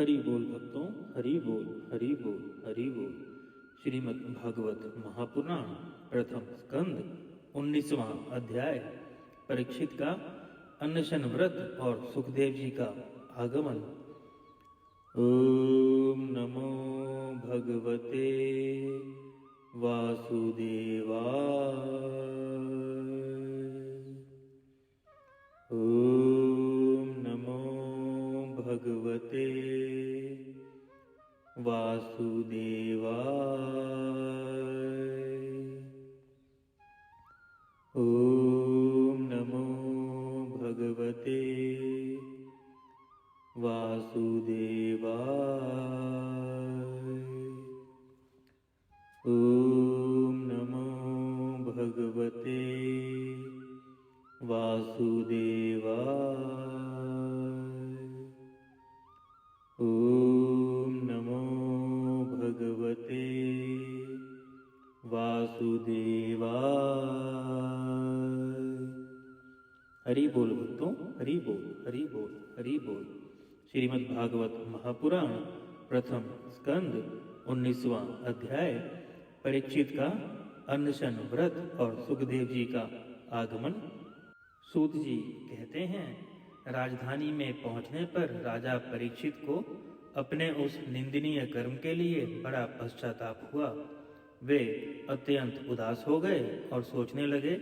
हरि बोल भक्तों, हरि बोल, हरि बोल, हरि बोल। श्रीमद् भागवत महापुराण प्रथम स्कंद 19वां अध्याय। परीक्षित का अनशन व्रत और सुखदेव जी का आगमन। ओम नमो भगवते वासुदेवाय। ओम नमो भगवते वासुदेवाय। ओम नमो भगवते वासुदेवाय। ओम नमो भगवते वासुदेवाय। ओम नमो भगवते वासुदेवाय। हरि बोल भक्तों, हरि बोल, हरि बोल, हरि बोल। श्रीमद् भागवत महापुराण प्रथम स्कंद 19वां अध्याय। परीक्षित का अनशन व्रत और सुखदेव जी का आगमन। सूत जी कहते हैं, राजधानी में पहुंचने पर राजा परीक्षित को अपने उस निंदनीय कर्म के लिए बड़ा पश्चाताप हुआ। वे अत्यंत उदास हो गए और सोचने लगे,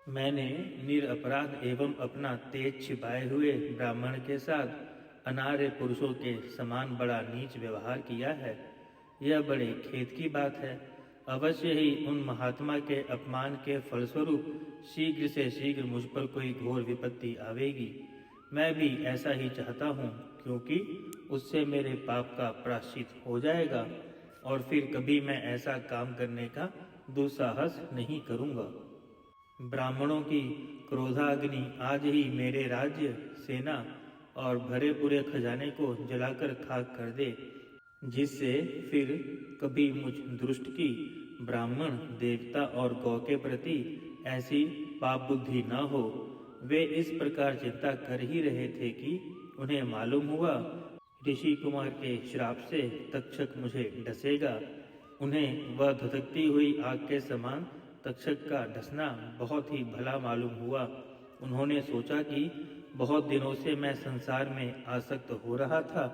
मैंने निरपराध एवं अपना तेज छिपाए हुए ब्राह्मण के साथ अनार्य पुरुषों के समान बड़ा नीच व्यवहार किया है। यह बड़े खेद की बात है। अवश्य ही उन महात्मा के अपमान के फलस्वरूप शीघ्र से शीघ्र मुझ पर कोई घोर विपत्ति आवेगी। मैं भी ऐसा ही चाहता हूँ, क्योंकि उससे मेरे पाप का प्रायश्चित हो जाएगा और फिर कभी मैं ऐसा काम करने का दुस्साहस नहीं करूँगा। ब्राह्मणों की क्रोधाग्नि आज ही मेरे राज्य, सेना और भरे पूरे खजाने को जलाकर खाक कर दे, जिससे फिर कभी मुझ दुष्ट की ब्राह्मण, देवता और गौ के प्रति ऐसी पाप बुद्धि न हो। वे इस प्रकार चिंता कर ही रहे थे कि उन्हें मालूम हुआ ऋषि कुमार के श्राप से तक्षक मुझे डसेगा। उन्हें वह धधकती हुई आग के समान तक्षक का डसना बहुत ही भला मालूम हुआ। उन्होंने सोचा कि बहुत दिनों से मैं संसार में आसक्त हो रहा था,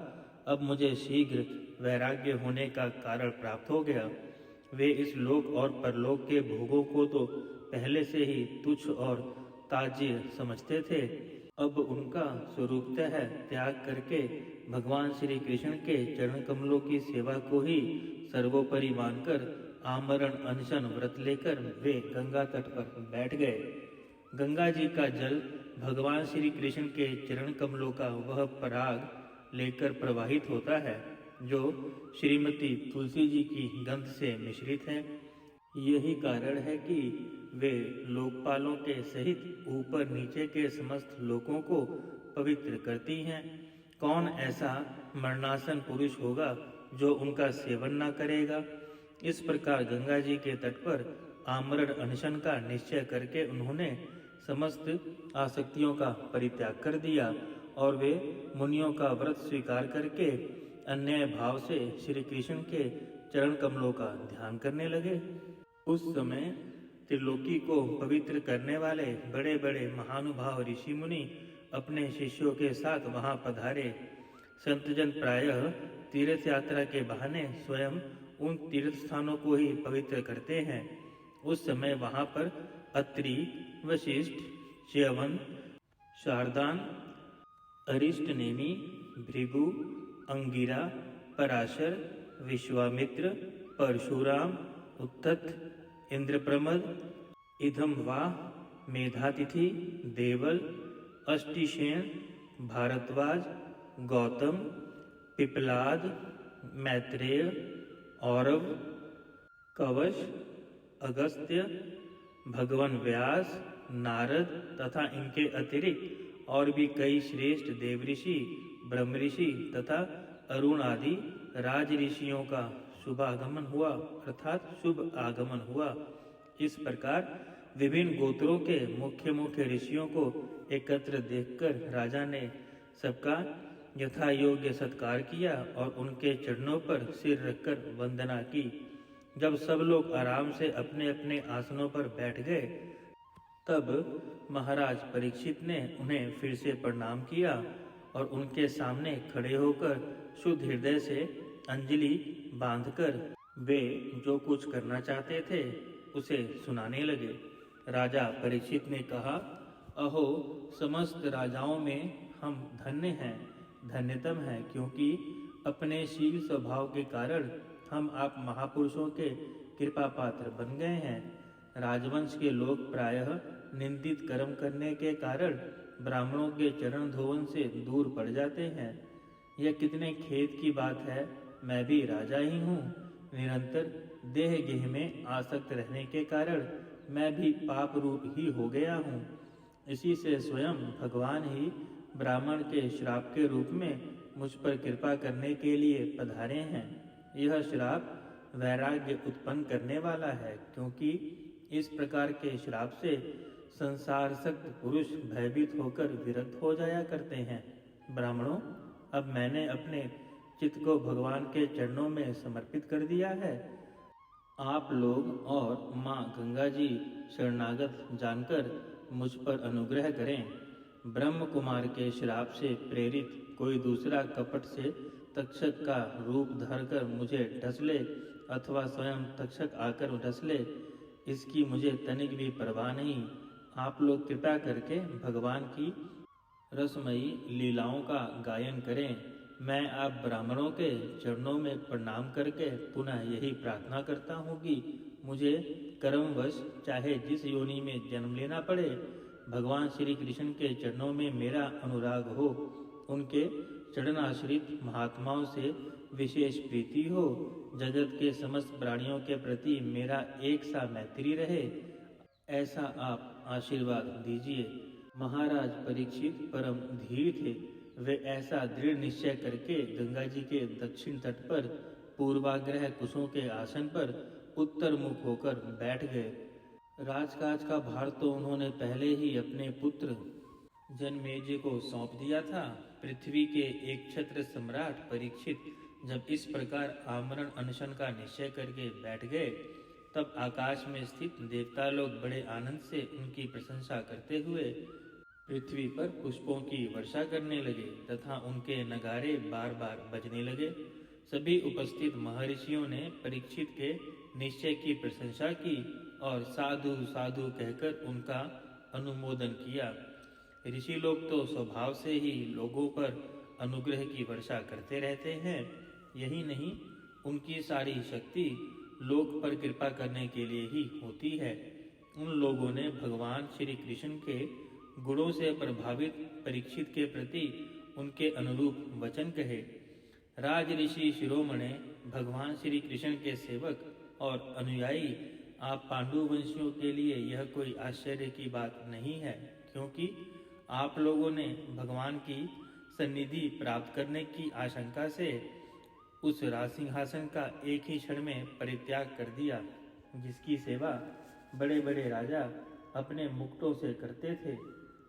अब मुझे शीघ्र वैराग्य होने का कारण प्राप्त हो गया। वे इस लोक और परलोक के भोगों को तो पहले से ही तुच्छ और ताज्य समझते थे। अब उनका स्वरूपतः त्याग करके भगवान श्री कृष्ण के चरण कमलों की सेवा को ही सर्वोपरि मानकर आमरण अनशन व्रत लेकर वे गंगा तट पर बैठ गए। गंगा जी का जल भगवान श्री कृष्ण के चरण कमलों का वह पराग लेकर प्रवाहित होता है, जो श्रीमती तुलसी जी की गंध से मिश्रित है। यही कारण है कि वे लोकपालों के सहित ऊपर नीचे के समस्त लोकों को पवित्र करती हैं। कौन ऐसा मरणासन पुरुष होगा जो उनका सेवन न करेगा। इस प्रकार गंगा जी के तट पर आमरण अनशन का निश्चय करके उन्होंने समस्त आसक्तियों का परित्याग कर दिया और वे मुनियों का व्रत स्वीकार करके अन्याय भाव से श्री कृष्ण के चरण कमलों का ध्यान करने लगे। उस समय त्रिलोकी को पवित्र करने वाले बड़े बड़े महानुभाव ऋषि मुनि अपने शिष्यों के साथ वहां पधारे। संतजन प्रायः तीर्थ यात्रा के बहाने स्वयं उन तीर्थ स्थानों को ही पवित्र करते हैं। उस समय वहां पर अत्रि, वशिष्ठ, च्यवन, शारदान, अरिष्टनेमि, भृगु, अंगिरा, पराशर, विश्वामित्र, परशुराम, उत्तथ, इंद्रप्रमद, इदम्वा, मेधातिथि, देवल, अष्टिशेन, भारद्वाज, गौतम, पिपलाद, मैत्रेय, औरव, कवश, अगस्त्य, भगवान व्यास, नारद तथा इनके अतिरिक्त और भी कई श्रेष्ठ देवऋषि, ब्रह्मऋषि तथा अरुण आदि राज ऋषियों का शुभागमन हुआ, अर्थात शुभ आगमन हुआ। इस प्रकार विभिन्न गोत्रों के मुख्य मुख्य ऋषियों को एकत्र देखकर राजा ने सबका यथा योग्य सत्कार किया और उनके चरणों पर सिर रखकर वंदना की। जब सब लोग आराम से अपने अपने आसनों पर बैठ गए, तब महाराज परीक्षित ने उन्हें फिर से प्रणाम किया और उनके सामने खड़े होकर शुद्ध हृदय से अंजलि बांधकर वे जो कुछ करना चाहते थे उसे सुनाने लगे। राजा परीक्षित ने कहा, अहो, समस्त राजाओं में हम धन्य हैं, धन्यतम हैं, क्योंकि अपने शील स्वभाव के कारण हम आप महापुरुषों के कृपा पात्र बन गए हैं। राजवंश के लोग प्रायः निंदित कर्म करने के कारण ब्राह्मणों के चरण धोवन से दूर पड़ जाते हैं। यह कितने खेद की बात है, मैं भी राजा ही हूँ। निरंतर देह गेह में आसक्त रहने के कारण मैं भी पाप रूप ही हो गया हूँ। इसी से स्वयं भगवान ही ब्राह्मण के श्राप के रूप में मुझ पर कृपा करने के लिए पधारे हैं। यह श्राप वैराग्य उत्पन्न करने वाला है, क्योंकि इस प्रकार के श्राप से संसार सक्त पुरुष भयभीत होकर विरक्त हो जाया करते हैं। ब्राह्मणों, अब मैंने अपने चित्त को भगवान के चरणों में समर्पित कर दिया है। आप लोग और माँ गंगा जी शरणागत जानकर मुझ पर अनुग्रह करें। ब्रह्म कुमार के श्राप से प्रेरित कोई दूसरा कपट से तक्षक का रूप धरकर मुझे ढसले अथवा स्वयं तक्षक आकर ढसले, इसकी मुझे तनिक भी परवाह नहीं। आप लोग कृपा करके भगवान की रसमयी लीलाओं का गायन करें। मैं आप ब्राह्मणों के चरणों में प्रणाम करके पुनः यही प्रार्थना करता हूँ कि मुझे कर्मवश चाहे जिस योनि में जन्म लेना पड़े, भगवान श्री कृष्ण के चरणों में मेरा अनुराग हो, उनके चरणाश्रित महात्माओं से विशेष प्रीति हो, जगत के समस्त प्राणियों के प्रति मेरा एक सा मैत्री रहे, ऐसा आप आशीर्वाद दीजिए। महाराज परीक्षित परम धीर थे। वे ऐसा दृढ़ निश्चय करके गंगा जी के दक्षिण तट पर पूर्वाग्रह कुशों के आसन पर उत्तर मुख होकर बैठ गए। राजकाज का भार तो उन्होंने पहले ही अपने पुत्र जनमेजय को सौंप दिया था। पृथ्वी के एक छत्र सम्राट परीक्षित जब इस प्रकार आमरण अनशन का निश्चय करके बैठ गए, तब आकाश में स्थित देवता लोग बड़े आनंद से उनकी प्रशंसा करते हुए पृथ्वी पर पुष्पों की वर्षा करने लगे तथा उनके नगारे बार बार बजने लगे। सभी उपस्थित महर्षियों ने परीक्षित के निश्चय की प्रशंसा की और साधु साधु कहकर उनका अनुमोदन किया। ऋषि लोग तो स्वभाव से ही लोगों पर अनुग्रह की वर्षा करते रहते हैं। यही नहीं, उनकी सारी शक्ति लोक पर कृपा करने के लिए ही होती है। उन लोगों ने भगवान श्री कृष्ण के गुणों से प्रभावित परीक्षित के प्रति उनके अनुरूप वचन कहे। राज ऋषि शिरोमणे, भगवान श्री कृष्ण के सेवक और अनुयायी आप पांडुवंशियों के लिए यह कोई आश्चर्य की बात नहीं है, क्योंकि आप लोगों ने भगवान की सन्निधि प्राप्त करने की आशंका से उस राजसिंहासन का एक ही क्षण में परित्याग कर दिया, जिसकी सेवा बड़े बड़े राजा अपने मुकुटों से करते थे।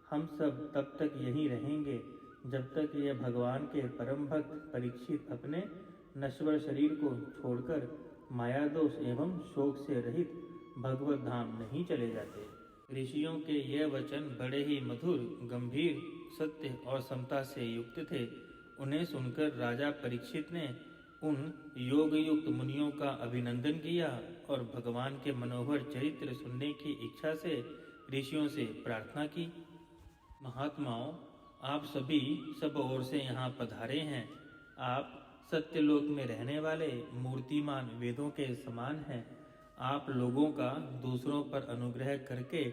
हम सब तब तक यहीं रहेंगे जब तक यह भगवान के परम भक्त परीक्षित अपने नश्वर शरीर को छोड़कर माया दोष एवं शोक से रहित भगवत धाम नहीं चले जाते। ऋषियों के यह वचन बड़े ही मधुर, गंभीर, सत्य और समता से युक्त थे। उन्हें सुनकर राजा परीक्षित ने उन योग युक्त मुनियों का अभिनंदन किया और भगवान के मनोहर चरित्र सुनने की इच्छा से ऋषियों से प्रार्थना की। महात्माओं, आप सभी सब ओर से यहाँ पधारे हैं। आप सत्यलोक में रहने वाले मूर्तिमान वेदों के समान हैं। आप लोगों का दूसरों पर अनुग्रह करके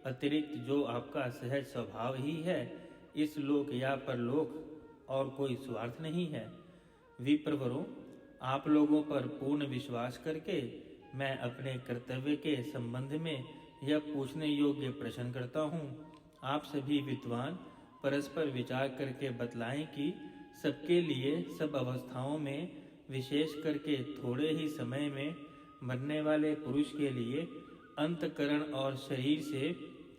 अतिरिक्त जो आपका सहज स्वभाव ही है, इस लोक या परलोक और कोई स्वार्थ नहीं है। विप्रवरों, आप लोगों पर पूर्ण विश्वास करके मैं अपने कर्तव्य के संबंध में यह पूछने योग्य प्रश्न करता हूँ। आप सभी विद्वान परस्पर विचार करके बतलाएं कि सबके लिए सब अवस्थाओं में, विशेष करके थोड़े ही समय में मरने वाले पुरुष के लिए अंतकरण और शरीर से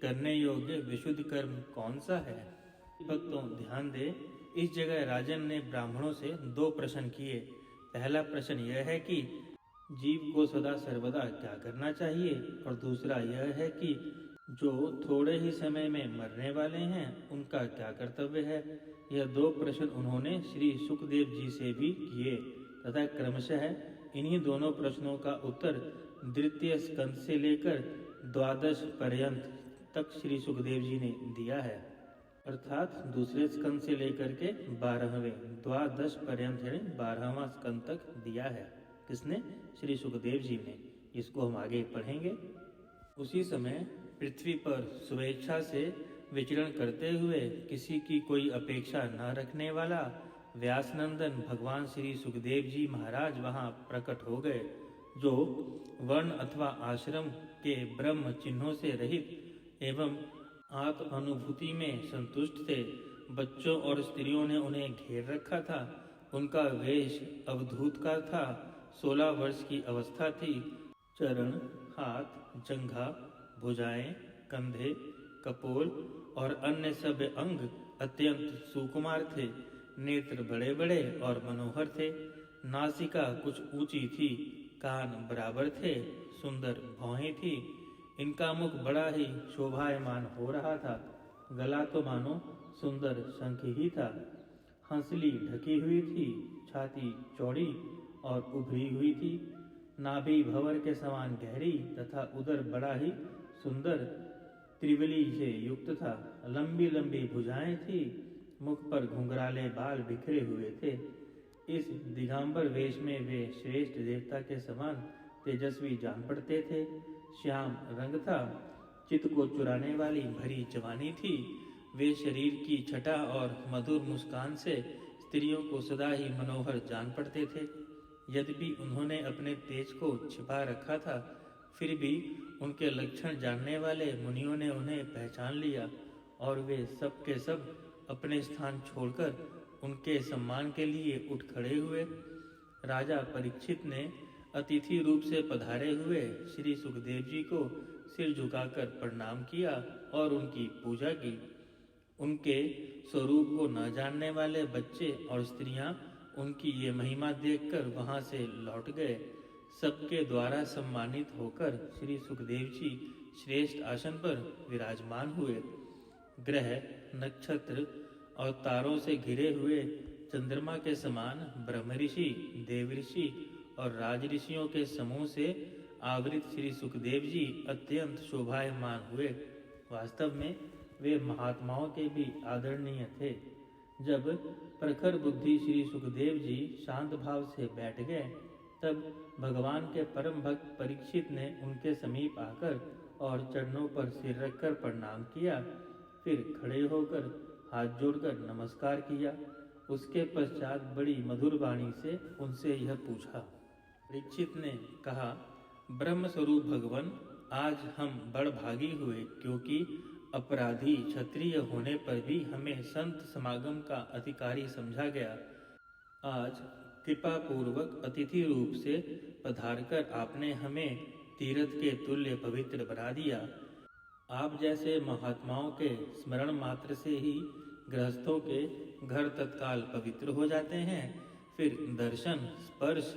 करने योग्य विशुद्ध कर्म कौन सा है। भक्तों ध्यान दे, इस जगह राजन ने ब्राह्मणों से 2 प्रश्न किए। पहला प्रश्न यह है कि जीव को सदा सर्वदा क्या करना चाहिए, और दूसरा यह है कि जो थोड़े ही समय में मरने वाले हैं उनका क्या कर्तव्य है। यह 2 प्रश्न उन्होंने श्री सुखदेव जी से भी किए तथा क्रमशः इन्हीं दोनों प्रश्नों का उत्तर द्वितीय स्कंद से लेकर 12 पर्यंत तक श्री सुखदेव जी ने दिया है, अर्थात दूसरे स्कंद से लेकर के 12वें 12 पर्यंत 12वां स्कंद तक दिया है। किसने? श्री सुखदेव जी ने। इसको हम आगे पढ़ेंगे। उसी समय पृथ्वी पर स्वेच्छा से विचरण करते हुए किसी की कोई अपेक्षा न रखने वाला व्यासनंदन भगवान श्री सुखदेव जी महाराज वहाँ प्रकट हो गए, जो वर्ण अथवा आश्रम के ब्रह्म चिन्हों से रहित एवं आत्म अनुभूति में संतुष्ट थे। बच्चों और स्त्रियों ने उन्हें घेर रखा था। उनका वेश अवधूत का था। 16 वर्ष की अवस्था थी। चरण, हाथ, जंघा, भुजाएं, कंधे, कपोल और अन्य सब अंग अत्यंत सुकुमार थे। नेत्र बड़े बड़े और मनोहर थे। नासिका कुछ ऊंची थी। कान बराबर थे। सुंदर भौहें थी। इनका मुख बड़ा ही शोभायमान हो रहा था। गला तो मानो सुंदर शंख ही था। हंसली ढकी हुई थी। छाती चौड़ी और उभरी हुई थी। नाभि भंवर के समान गहरी तथा उदर बड़ा ही सुंदर त्रिवली से युक्त था। लंबी लंबी भुजाएं थी। मुख पर घुंघराले बाल बिखरे हुए थे। इस दिगंबर वेश में वे श्रेष्ठ देवता के समान तेजस्वी जान पड़ते थे। श्याम रंग था। चित्त को चुराने वाली भरी जवानी थी। वे शरीर की छटा और मधुर मुस्कान से स्त्रियों को सदा ही मनोहर जान पड़ते थे। यद्यपि उन्होंने अपने तेज को छिपा रखा था, फिर भी उनके लक्षण जानने वाले मुनियों ने उन्हें पहचान लिया और वे सब के सब अपने स्थान छोड़कर उनके सम्मान के लिए उठ खड़े हुए। राजा परीक्षित ने अतिथि रूप से पधारे हुए श्री सुखदेव जी को सिर झुकाकर प्रणाम किया और उनकी पूजा की। उनके स्वरूप को न जानने वाले बच्चे और स्त्रियां उनकी ये महिमा देखकर वहां से लौट गए। सबके द्वारा सम्मानित होकर श्री सुखदेव जी श्रेष्ठ आसन पर विराजमान हुए। ग्रह, नक्षत्र और तारों से घिरे हुए चंद्रमा के समान ब्रह्म ऋषि, देव ऋषि और राज ऋषियों के समूह से आवृत श्री सुखदेव जी अत्यंत शोभायमान हुए। वास्तव में वे महात्माओं के भी आदरणीय थे। जब प्रखर बुद्धि श्री सुखदेव जी शांत भाव से बैठ गए, तब भगवान के परम भक्त परीक्षित ने उनके समीप आकर और चरणों पर सिर रखकर प्रणाम किया। फिर खड़े होकर हाथ जोड़कर नमस्कार किया। उसके पश्चात बड़ी मधुर वाणी से उनसे यह पूछा। परीक्षित ने कहा, ब्रह्म स्वरूप भगवान, आज हम बड़ भागी हुए, क्योंकि अपराधी क्षत्रिय होने पर भी हमें संत समागम का अधिकारी समझा गया। आज कृपा पूर्वक अतिथि रूप से पधारकर आपने हमें तीर्थ के तुल्य पवित्र बना दिया। आप जैसे महात्माओं के स्मरण मात्र से ही गृहस्थों के घर तत्काल पवित्र हो जाते हैं। फिर दर्शन, स्पर्श,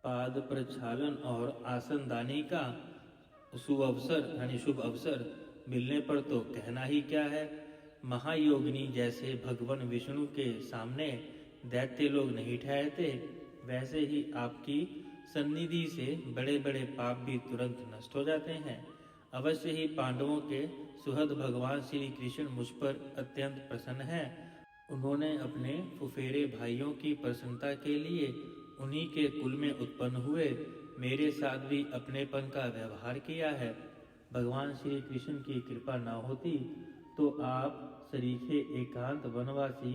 पाद प्रक्षालन और आसनदानी का शुभ अवसर मिलने पर तो कहना ही क्या है। महायोगिनी जैसे भगवान विष्णु के सामने दैत्य लोग नहीं ठहरते, वैसे ही आपकी सन्निधि से बड़े बड़े पाप भी तुरंत नष्ट हो जाते हैं। अवश्य ही पांडवों के सुहृद भगवान श्री कृष्ण मुझ पर अत्यंत प्रसन्न हैं। उन्होंने अपने फुफेरे भाइयों की प्रसन्नता के लिए उन्हीं के कुल में उत्पन्न हुए मेरे साथ भी अपनेपन का व्यवहार किया है। भगवान श्री कृष्ण की कृपा न होती तो आप सरीखे एकांत वनवासी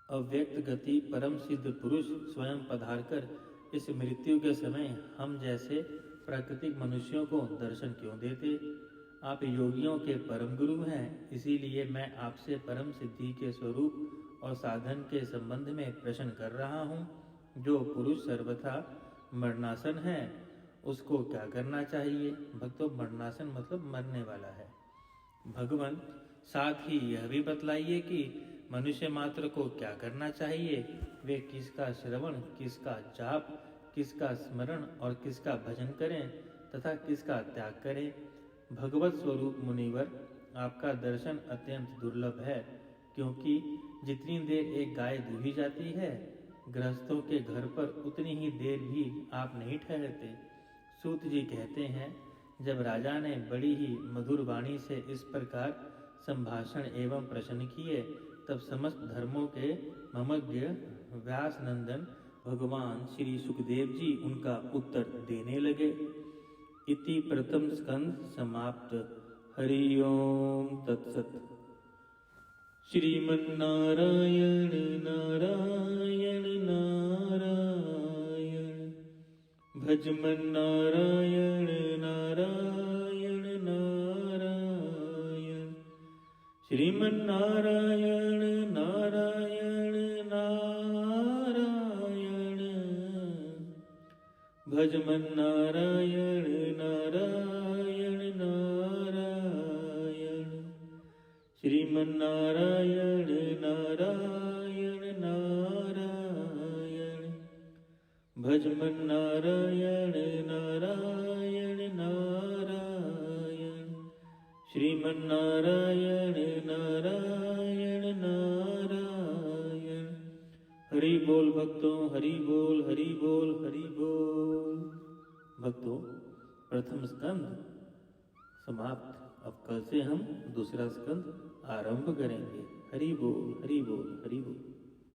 अव्यक्त गति परम सिद्ध पुरुष स्वयं पधारकर इस मृत्यु के समय हम जैसे प्राकृतिक मनुष्यों को दर्शन क्यों देते। आप योगियों के परम गुरु हैं, इसीलिए मैं आपसे परम सिद्धि के स्वरूप और साधन के संबंध में प्रश्न कर रहा हूँ। जो पुरुष सर्वथा मरणासन है, उसको क्या करना चाहिए। भक्तों, मरणासन मतलब मरने वाला है। भगवान, साथ ही यह भी बतलाइए कि मनुष्य मात्र को क्या करना चाहिए? वे किसका श्रवण, किसका जाप, किसका स्मरण और किसका भजन करें तथा किसका त्याग करें? भगवत स्वरूप मुनिवर, आपका दर्शन अत्यंत दुर्लभ है, क्योंकि जितनी देर एक गाय दूही जाती है, गृहस्थों के घर पर उतनी ही देर भी आप नहीं ठहरते। सूत जी कहते हैं, जब राजा ने बड़ी ही मधुर वाणी से इस प्रकार संभाषण एवं प्रश्न किए, तब समस्त धर्मों के ममज्ञ व्यास नंदन भगवान श्री सुखदेव जी उनका उत्तर देने लगे। इति प्रथम स्कंद समाप्त। हरि ओम तत्सत। श्रीमन्नारायण नारायण नारायण, भजमन नारायण नारायण नारायण, श्रीमन्नारायण नारायण नारायण, भजमन नारायण नारायण नारायण, श्रीमन्नारायण नारायण नारायण, भजमन नारायण नारायण नारायण, श्रीमन्नारायण नारायण नारायण। हरि बोल भक्तों, हरि बोल, हरि बोल, हरि बोल। भक्तों, प्रथम स्कंद समाप्त। अब कल से हम दूसरा स्कंद आरंभ करेंगे। हरि बोल, हरि बोल, हरि बोल।